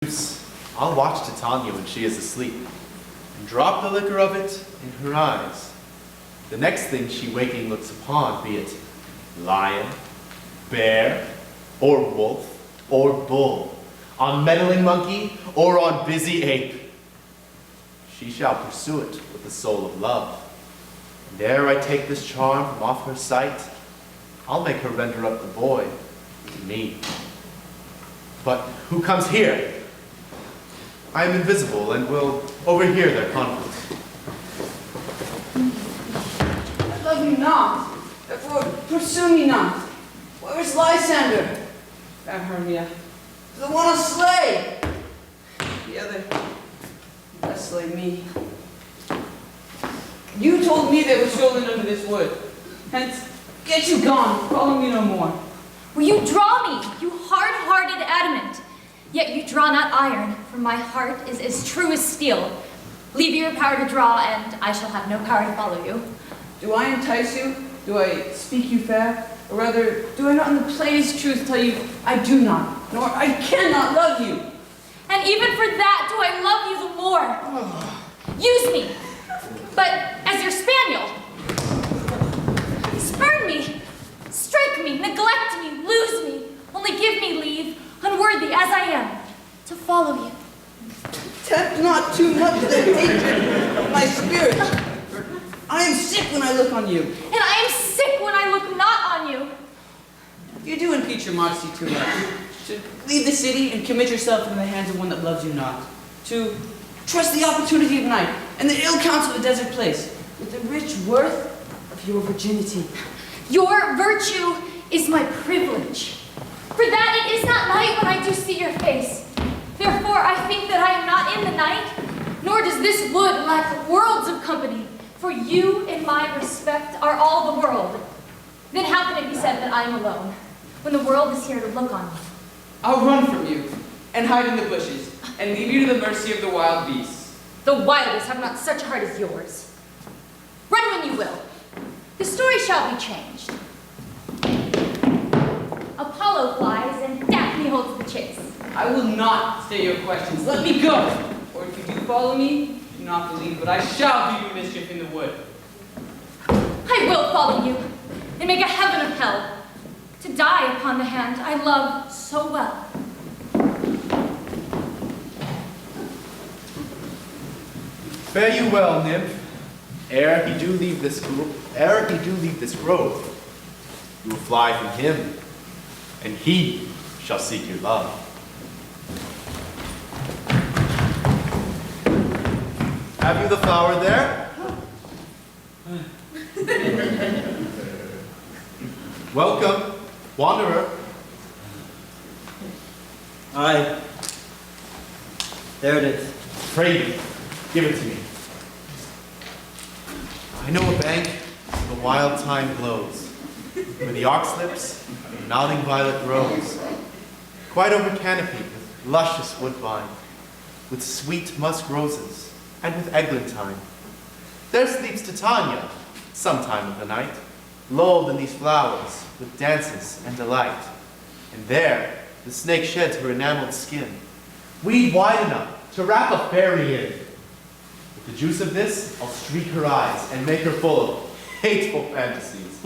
I'll watch Titania when she is asleep, and drop the liquor of it in her eyes. The next thing she waking looks upon, be it lion, bear, or wolf, or bull, on meddling monkey, or on busy ape, she shall pursue it with the soul of love. And ere I take this charm from off her sight, I'll make her render up the boy to me. But who comes here? I am invisible and will overhear their conference. I love you not, therefore pursue me not. Where is Lysander? That Hermia. The one I'll slay. The other, must slay me. You told me they were stolen under this wood. Hence, get you gone, follow me no more. Will you draw me, you hard-hearted adamant? Yet you draw not iron, for my heart is as true as steel. Leave your power to draw, and I shall have no power to follow you. Do I entice you? Do I speak you fair? Or rather, do I not in the plainest truth tell you I do not, nor I cannot love you? And even for that do I love you the more. Use me, but as your spaniel. Spurn me, strike me, neglect me, lose me. Only give me leave, unworthy as I am, to follow you. Tempt not too much the hatred of my spirit. I am sick when I look on you. And I am sick when I look not on you. You do impeach your modesty too much. To leave the city and commit yourself into the hands of one that loves you not. To trust the opportunity of night and the ill counsel of a desert place with the rich worth of your virginity. Your virtue is my privilege. For that it is not night when I do see your face. Therefore I think that I am not in the night, nor does this wood lack worlds of company. For you, in my respect, are all the world. Then how can it be said that I am alone, when the world is here to look on me? I'll run from you, and hide in the bushes, and leave you to the mercy of the wild beasts. The wildest have not such a heart as yours. Run when you will. The story shall be changed. Apollo flies, and Daphne holds the chase. I will not stay your questions. Let me go! Or if you do follow me, do not believe, but I shall do you mischief in the wood. I will follow you, and make a heaven of hell, to die upon the hand I love so well. Fare you well, nymph. Ere he do leave this grove, you will fly from him, and he shall seek your love. Have you the flower there? Welcome, wanderer. Aye. There it is. Pray thee, give it to me. I know a bank where the wild thyme glows, where the oxlips and mounting violet grows, quite over canopied with luscious woodbine, with sweet musk roses, and with eglantine. There sleeps Titania, sometime of the night, lulled in these flowers, with dances and delight. And there the snake sheds her enameled skin, weed wide enough to wrap a fairy in. With the juice of this, I'll streak her eyes and make her full of hateful fantasies.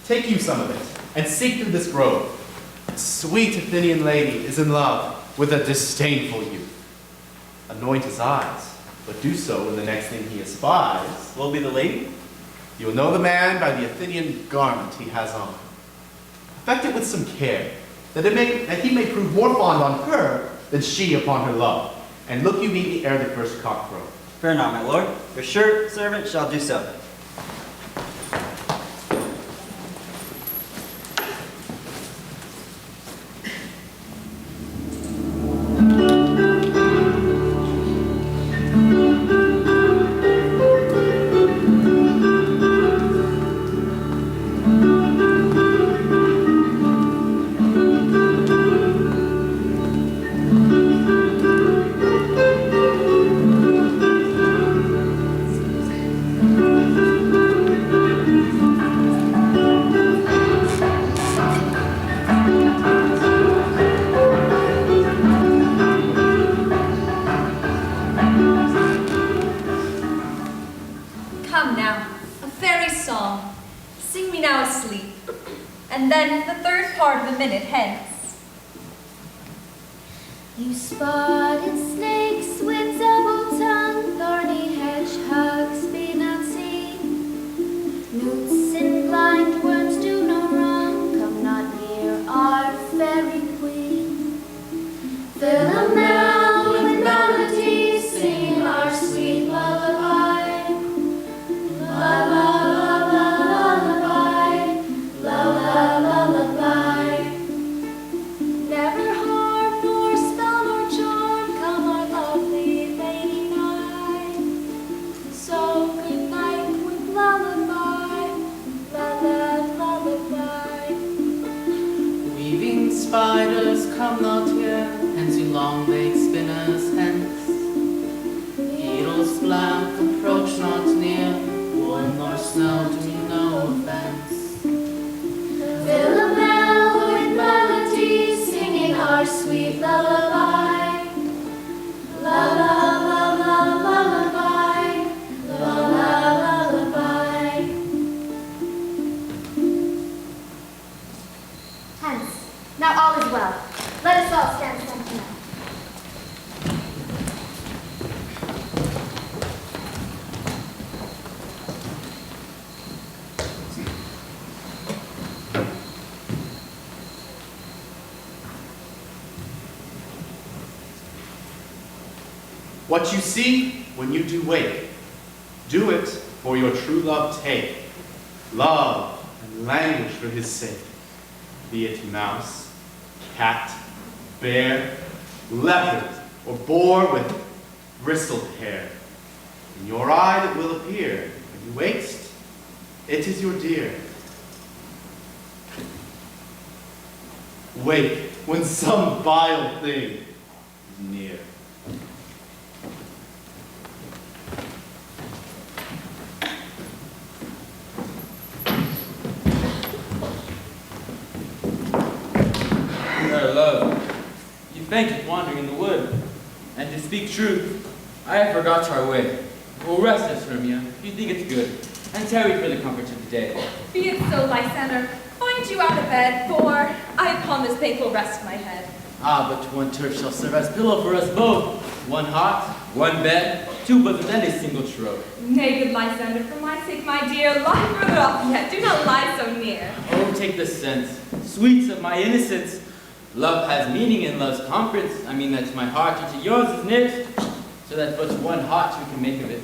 Take you some of it, and seek through this grove. A sweet Athenian lady is in love with a disdainful youth. Anoint his eyes, but do so when the next thing he espies Will be the lady? you will know the man by the Athenian garment he has on. Affect it with some care, that he may prove more fond on her than she upon her love. And look you meet me ere the first cock crow. Fear not, my lord. Your sure servant shall do so. minute hence. You spotted snakes with double tongue, thorny hedgehogs be not seen. Newts and blind worms do no wrong, come not near our fairy queen. Philomel with melodies, singing our sweet lullaby. La la la la lullaby, la la lullaby. Never harm nor spell nor charm come our lovely lady nigh. So good night with lullaby, la la lullaby. Weaving spiders come not here, hence you long-legged spinners hence. Needles black approach not near, wool nor snow do me no offense. Philomel with melodies, singing our sweet lullaby. La la la la lullaby, la la lullaby. Hence, now all is well. Let us all stand sentinel. What you see when you do wake, do it for your true love take. Love and language for his sake. Be it mouse, cat, bear, leopard, or boar with bristled hair. In your eye that will appear when you wakest, it is your dear. Wake when some vile thing is near. Our love, you fainted wandering in the wood, and to speak truth, I have forgot our way. We'll rest us, Hermia, if you think it's good, and tarry for the comforts of the day. Be it so, Lysander. Find you out of bed, for I upon this bank will rest my head. Ah, but one turf shall serve as pillow for us both. One hot, one bed, two bosoms, and a single troth. Nay, good Lysander, for my sake, my dear, lie further off yet. Do not lie so near. Oh, take the sense, sweets of my innocence. Love has meaning in love's conference. I mean that my heart into yours is knit, so that but one heart we can make of it.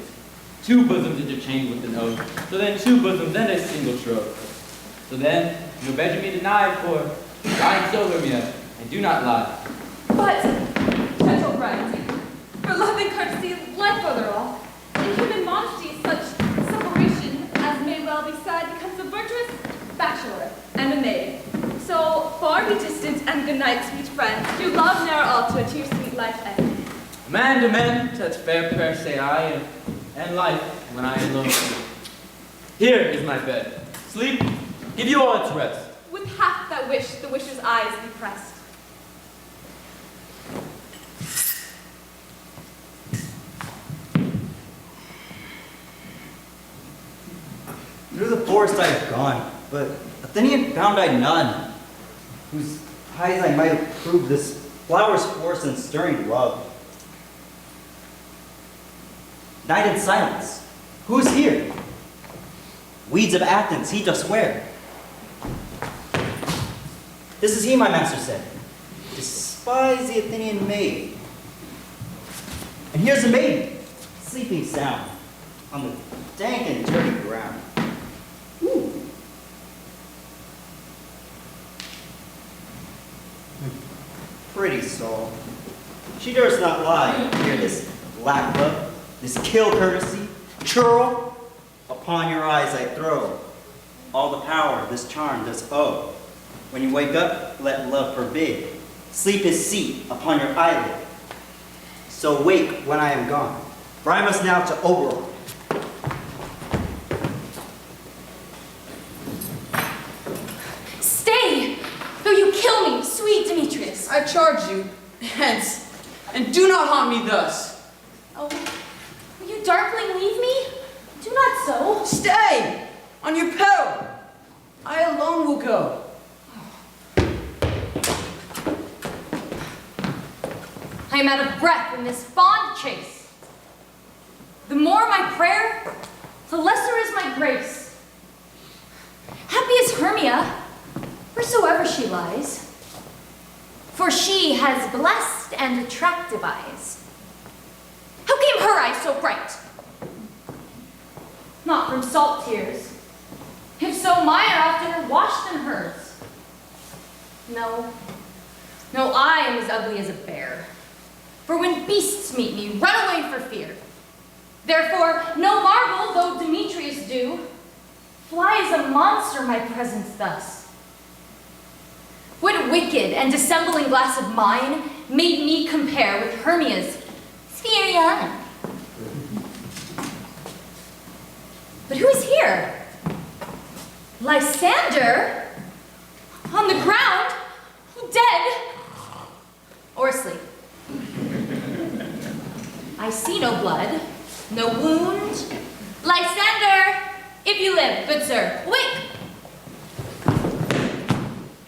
Two bosoms interchange with an oath, so then two bosoms and a single troth. So then, no better me denied, for lying so, Hermia, and do not lie. But, gentle friend, for love and courtesy, lie further off. In human modesty, such separation as may well be said becomes a virtuous bachelor and a maid. So far be distant, and good night, sweet friend. Do love ne'er alter to your sweet life end. Man to man, such fair prayer say I, and life when I am alone. Here is my bed. Sleep, give you all its rest. With half that wish, the wisher's eyes be pressed. Through the forest I have gone, but Athenian found I none, whose eyes I might approve this flower's force and stirring love. Night and silence, who is here? Weeds of Athens he doth swear. This is he, my master said. Despise the Athenian maid. And here's the maiden, sleeping sound, on the dank and dirty ground. Ooh. Pretty soul. She durst not lie here, this lack love, this kill courtesy, churl. Upon your eyes I throw all the power this charm does owe. When you wake up, let love forbid. Sleep his seat upon your eyelid. So wake when I am gone, for I must now to Oberon. Stay, though you kill me, sweet Demetrius. I charge you, hence, and do not haunt me thus. Oh, will you darkling leave me? Do not so. Stay, on your peril. I alone will go. I am out of breath in this fond chase. The more my prayer, the lesser is my grace. Happy is Hermia, wheresoever she lies, for she has blessed and attractive eyes. How came her eyes so bright? Not from salt tears. If so, mine are oftener washed than hers. No, I am as ugly as a bear. For when beasts meet me, run away for fear. Therefore, no marvel, though Demetrius do, fly as a monster my presence thus. What wicked and dissembling glass of mine made me compare with Hermia's Spheria? But who is here? Lysander? On the ground? Dead? Or asleep? I see no blood, no wound. Lysander, if you live, good sir, wake!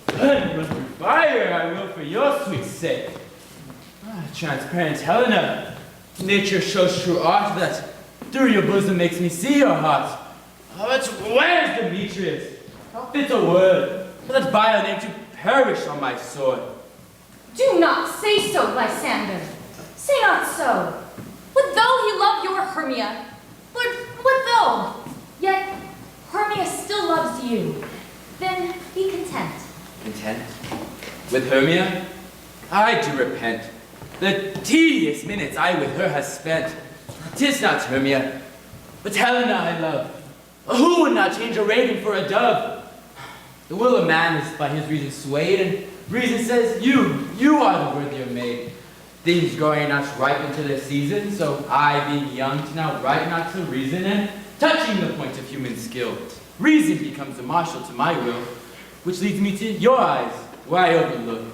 Burn with fire, I will for your sweet sake. Transparent Helena, nature shows true art that through your bosom makes me see your heart. But where's Demetrius? How fit a word for that vile name to perish on my sword. Do not say so, Lysander. Say not so. What though he love your Hermia? What though? Yet Hermia still loves you. Then be content. Content? With Hermia? I do repent. The tedious minutes I with her has spent. 'Tis not Hermia, but Helena I love. Who would not change a raven for a dove? The will of man is by his reason swayed, and reason says you are the worthier maid. Things growing not ripe into their season, so I, being young, to now right not to reason, and touching the point of human skill, reason becomes the marshal to my will, which leads me to your eyes, where I overlook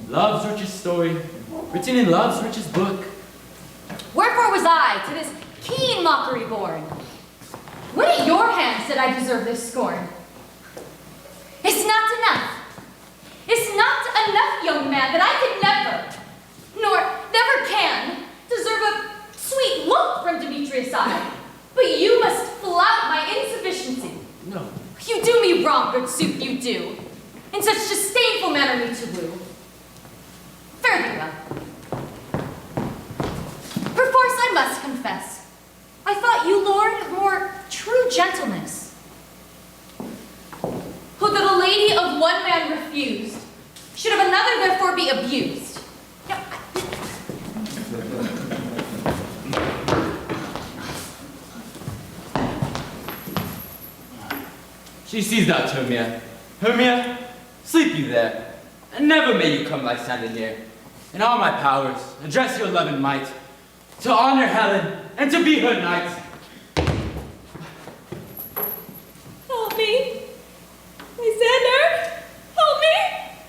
love's richest story, written in love's richest book. Wherefore was I to this keen mockery born? What at your hands did I deserve this scorn? It's not enough. It's not enough, young man, that I could never, nor never can, deserve a sweet look from Demetrius' eye. But you must flout my insufficiency. No. You do me wrong, good suit, you do. In such disdainful manner me to woo. Fare thee well. Perforce I must confess, I thought you, Lord, of more true gentleness. Who that a lady of one man refused, should of another therefore be abused. Now, She sees not Hermia. Hermia, sleep you there, and never may you come Lysander near. In all my powers, address your love and might, to honor Helen, and to be her knight. Help me! Lysander! Help me!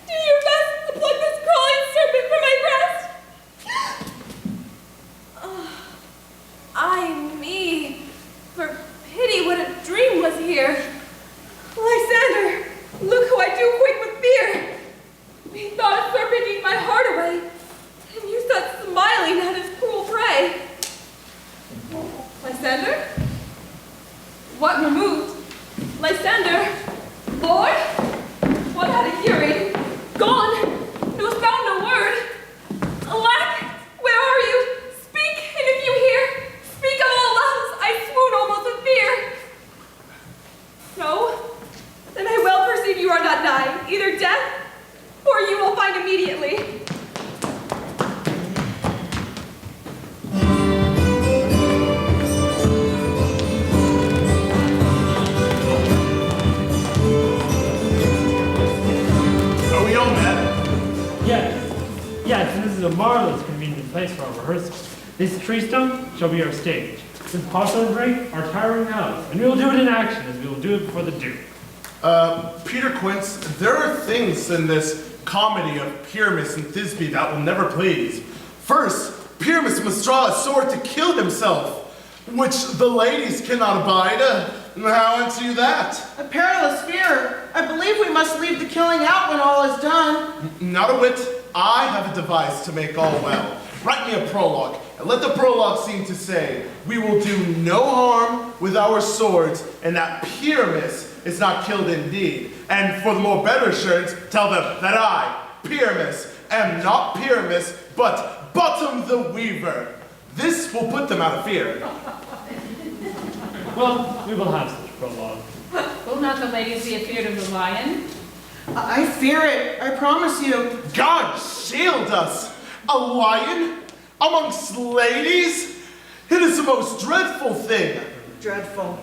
Do your best to pluck this crawling serpent from my breast! Ay me! For pity, what a dream was here! Lysander! Look how I do quake with fear! Methought a serpent eat my heart away, and you sat smiling at his cruel prey. Lysander? What removed? Lysander? Lord? What had a hearing? Gone! No sound, no word! Alack! Where are you? Speak, and if you hear, speak of all loves, I swoon almost with fear. No? Then I well perceive you are not nigh, either death, or you will find immediately. Yes, this is a marvelous convenient place for our rehearsal. This tree stump shall be our stage. This porcelain drink, our tiring house. And we will do it in action as we will do it before the Duke. Peter Quince, there are things in this comedy of Pyramus and Thisbe that will never please. First, Pyramus must draw a sword to kill himself, which the ladies cannot abide. How answer you that? A perilous fear. I believe we must leave the killing out when all is done. Not a whit. I have a device to make all well. write me a prologue, and let the prologue seem to say, we will do no harm with our swords, and that Pyramus is not killed indeed. And for the more better assurance, tell them that I, Pyramus, am not Pyramus, but Bottom the Weaver. This will put them out of fear. Well, we will have such prologue. Will not the ladies be afeard of the lion? I fear it, I promise you. God shield us! A lion amongst ladies? It is the most dreadful thing. Dreadful.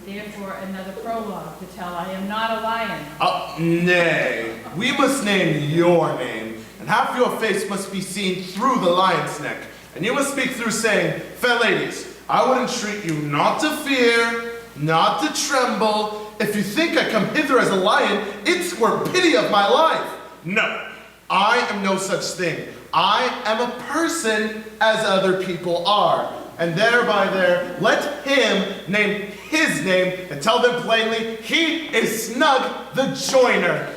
Therefore, another prologue to tell I am not a lion. Nay, we must name your name, and half your face must be seen through the lion's neck. And you must speak through saying, fair ladies, I would entreat you not to fear, not to tremble. If you think I come hither as a lion, it's were pity of my life. No, I am no such thing. I am a person as other people are. And thereby there, let him name his name and tell them plainly, he is Snug the Joiner.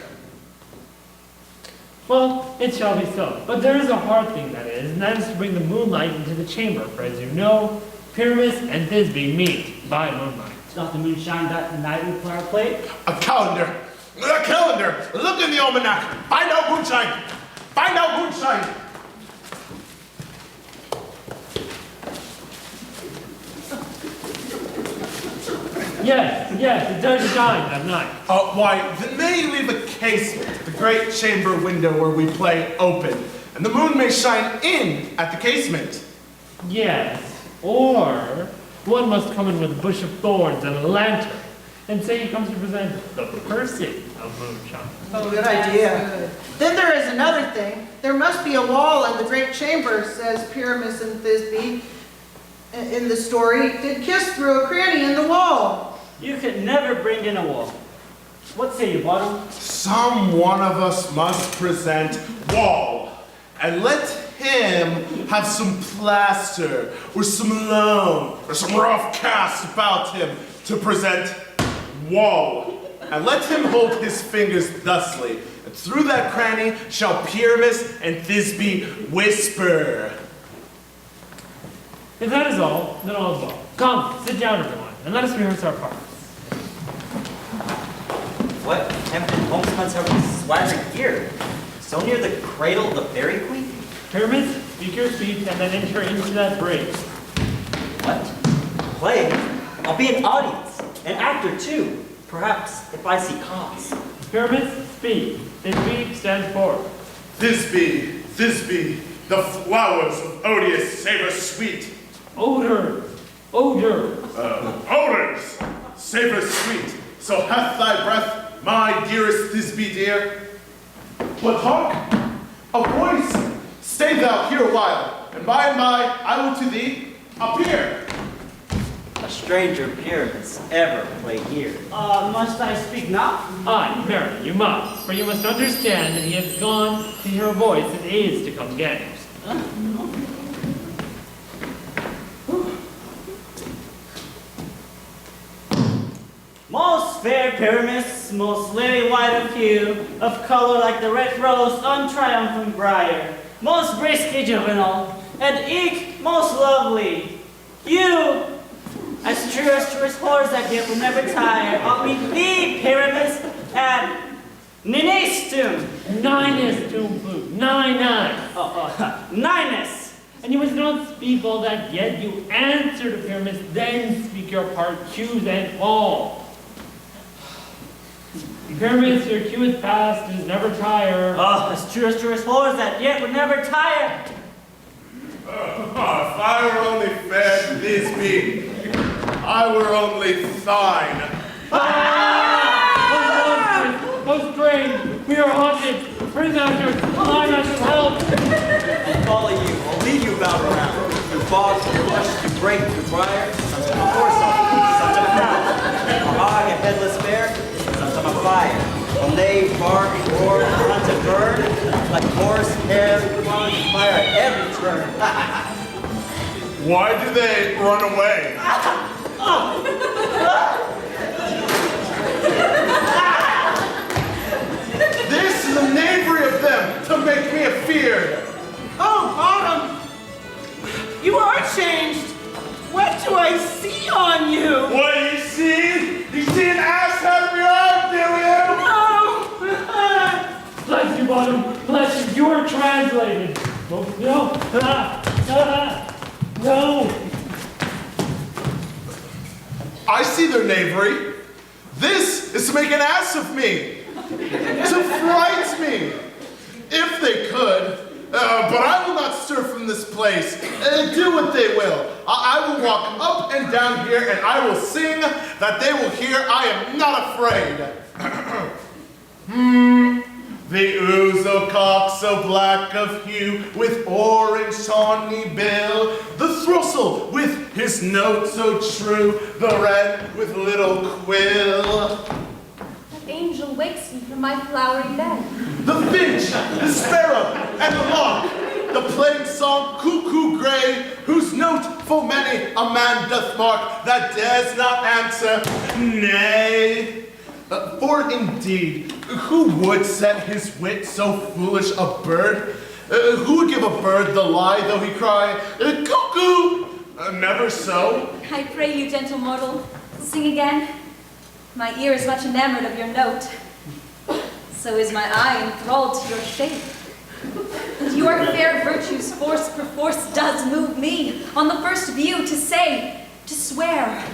Well, it shall be so. But there is a hard thing that is, and that is to bring the moonlight into the chamber. For as you know, Pyramus and Thisbe meet by moonlight. Doth the moon shine that night we play our play? A calendar. A calendar. Look in the almanac. Find out moonshine. Find out moonshine. Yes, it does shine that night. Why, then may you leave a casement, the great chamber window where we play open, and the moon may shine in at the casement. Yes, or one must come in with a bush of thorns and a lantern, and say he comes to present the person of moonshine. Oh, good idea. Then there is another thing. There must be a wall in the great chamber, says Pyramus and Thisbe in the story, did kiss through a cranny in the wall. You could never bring in a wall. What say you, Bottom? Some one of us must present wall, and let him have some plaster, or some loam, or some rough cast about him to present wall. And let him hold his fingers thusly, and through that cranny shall Pyramus and Thisbe whisper. If that is all, then all is well. Come, sit down, everyone, and let us rehearse our parts. What tempted homespuns are we swaggering here? So near the cradle of the fairy queen? Pyramus, speak your speech, and then enter into that break. What? Play? I'll be an audience, an actor too. Perhaps if I see cause. Pyramus, speak. Thisbe, stand forth. Thisbe, the flowers of odious savor sweet. Odors. Odors, savor sweet. So hath thy breath, my dearest Thisbe dear. But hark, a voice. Stay thou here a while, and by I will to thee appear. A stranger Pyramus ever play here. Must I speak now? Aye, marry, you must, for you must understand that he has gone to hear a voice that is to come again. Most fair Pyramus, most lily white of hue, of color like the red rose on triumphant briar, most briskly juvenile, and eke most lovely. You, as true as horse that yet will never tire, ought me thee, Pyramus, and Ninistum. Ninestum, flute. Nine. Ninus. And you must not speak all that yet. You answer to Pyramus, then speak your part, choose and all. Pyramus, your cue is past, is never tire. As true as horse that yet would never tire. If I were only fair to Thisbe, I were only thine. Oh, strange! We are haunted! Bring masters! Fly masters, help! I'll follow you. I'll lead you about around. Through bogs, through bushes, through brake, through briar. Sometimes a horse, sometimes a cow. A hog, a headless bear, sometimes a fire. When they bark, roar, hunt and burn, like horse, hare, fawn, fire at every turn. Why do they run away? This is the knavery of them to make me afeard. Oh, Bottom, changed. What do I see on you? What do you see? You see an ass out of your arm, do you? No! Bless you, Bottom. Bless you. You are translated. Oh, no. No. I see their knavery. This is to make an ass of me. To fright me. If they could. But I will not stir from this place. Do what they will. I will walk up and down here and I will sing that they will hear I am not afraid. The ouzel cock so black of hue, with orange tawny bill, the throstle with his note so true, the wren with little quill. That angel wakes me from my flowery bed. The finch, the sparrow, and the lark, the plain song cuckoo gray, whose note full many a man doth mark, that dares not answer nay. For indeed, who would set his wit so foolish a bird? Who would give a bird the lie, though he cry, cuckoo? Never so. I pray you, gentle mortal, sing again. My ear is much enamored of your note. So is my eye enthralled to your shape. And your fair virtues force perforce does move me, on the first view, to say, to swear,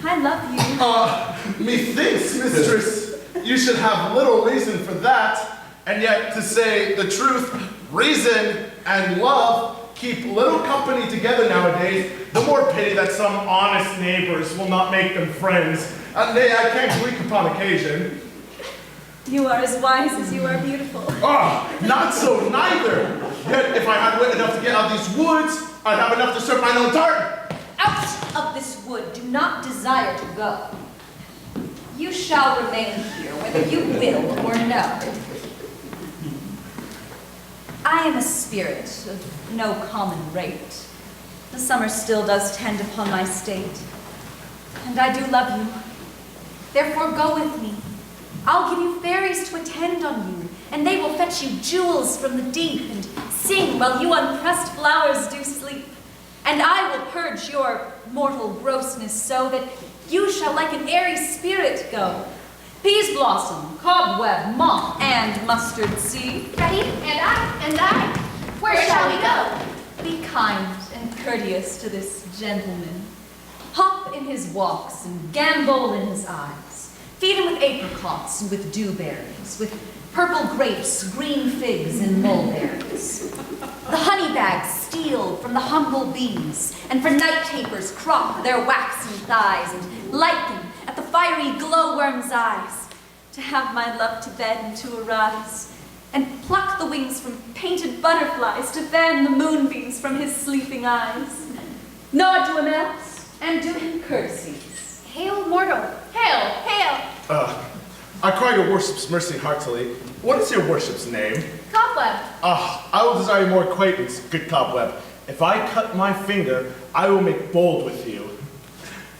I love you. Methinks, mistress, you should have little reason for that, and yet to say the truth, reason and love keep little company together nowadays. The more pity that some honest neighbors will not make them friends. Nay, I can't weak upon occasion. You are as wise as you are beautiful. Not so neither. Yet if I had wit enough to get out of these woods, I'd have enough to serve mine own tartan. Out of this wood, do not desire to go. You shall remain here, whether you will or no. I am a spirit of no common rate. The summer still does tend upon my state, and I do love you. Therefore go with me. I'll give you fairies to attend on you, and they will fetch you jewels from the deep, and sing while you on pressed flowers do sleep. And I will purge your mortal grossness so that you shall like an airy spirit go. Peas blossom, cobweb, moth, and mustard seed. Ready? And I. Where shall we go? Be kind and courteous to this gentleman. Hop in his walks and gambol in his eyes. Feed him with apricots and with dewberries, with purple grapes, green figs, and mulberries. The honey bags steal from the humble bees, and for night tapers crop their waxen thighs, and light them at the fiery glowworm's eyes, to have my love to bed and to arise, and pluck the wings from painted butterflies to fan the moonbeams from his sleeping eyes. Nod to him else, and do him courtesies. Hail, mortal. Hail, hail! I cry your worship's mercy heartily. What is your worship's name? Cobweb. I will desire more acquaintance, good cobweb. If I cut my finger, I will make bold with you.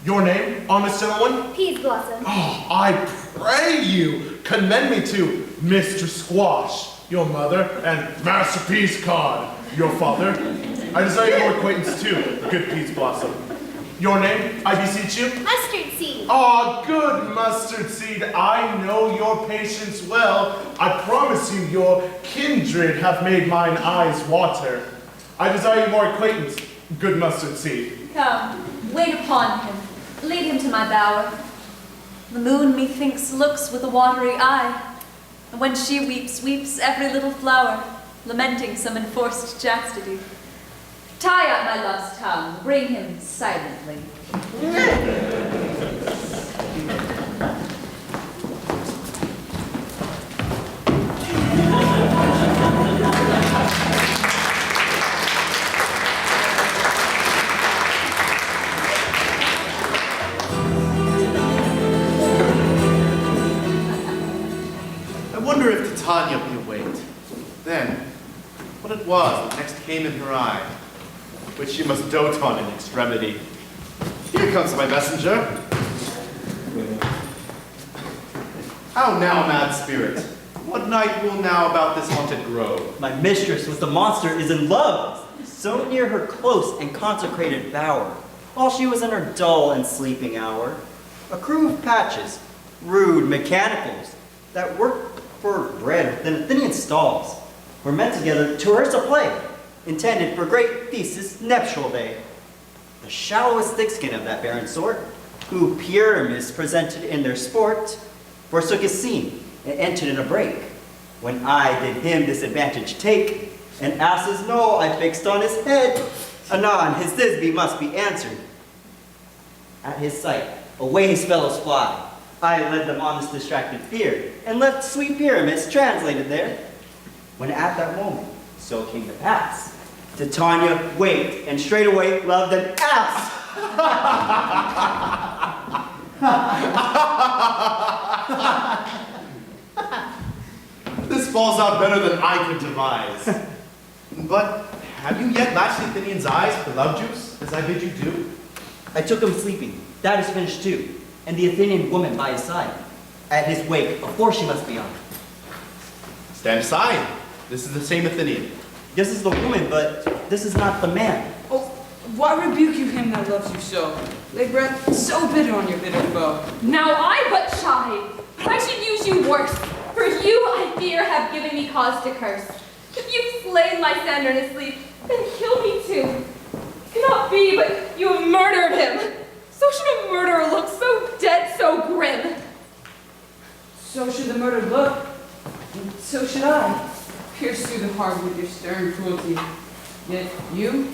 Your name, honest gentleman? Peas blossom. I pray you, commend me to Mr. Squash, your mother, and Master Peas Cod, your father. I desire more acquaintance too, good Peas Blossom. Your name, I beseech you? Mustard seed. Good mustard seed. I know your patience well. I promise you your kindred have made mine eyes water. I desire you more acquaintance, good mustard seed. Come, wait upon him. Lead him to my bower. The moon, methinks, looks with a watery eye, and when she weeps, weeps every little flower, lamenting some enforced chastity. Tie up my love's tongue, bring him silently. I wonder if Titania be awake. Then, what it was that next came in her eye, which she must dote on in extremity. Here comes my messenger. How now, mad spirit? What night will now about this haunted grove? My mistress with the monster is in love. so near her close and consecrated bower, while she was in her dull and sleeping hour. A crew of patches, rude mechanicals, that worked for bread within Athenian stalls, were met together to rehearse a play, intended for great Theseus' nuptial day. The shallowest thickskin of that barren sort, who Pyramus presented in their sport, forsook his scene and entered in a break, when I did him this advantage take, and ass's knoll I fixed on his head. Anon his Thisbe must be answered. At his sight, away his fellows fly. I led them on this distracted fear, and left sweet Pyramus translated there. When at that moment, so came to pass, Titania waked, and straightway loved an ass. This falls out better than I could devise. But have you yet latched the Athenian's eyes for love juice, as I bid you do? I took him sleeping, that is finished too, and the Athenian woman by his side. At his wake, before she must be on. Stand aside. This is the same Athenian. This is the woman, but this is not the man. Oh, why rebuke you him that loves you so? Lay breath so bitter on your bitter foe. Now I but chide. I should use you worse. For you, I fear, have given me cause to curse. If you've slain Lysander in his sleep, then kill me too. It cannot be, but you have murdered him. So should a murderer look, so dead, so grim. So should the murdered look, and so should I, pierce through the heart with your stern cruelty. Yet you,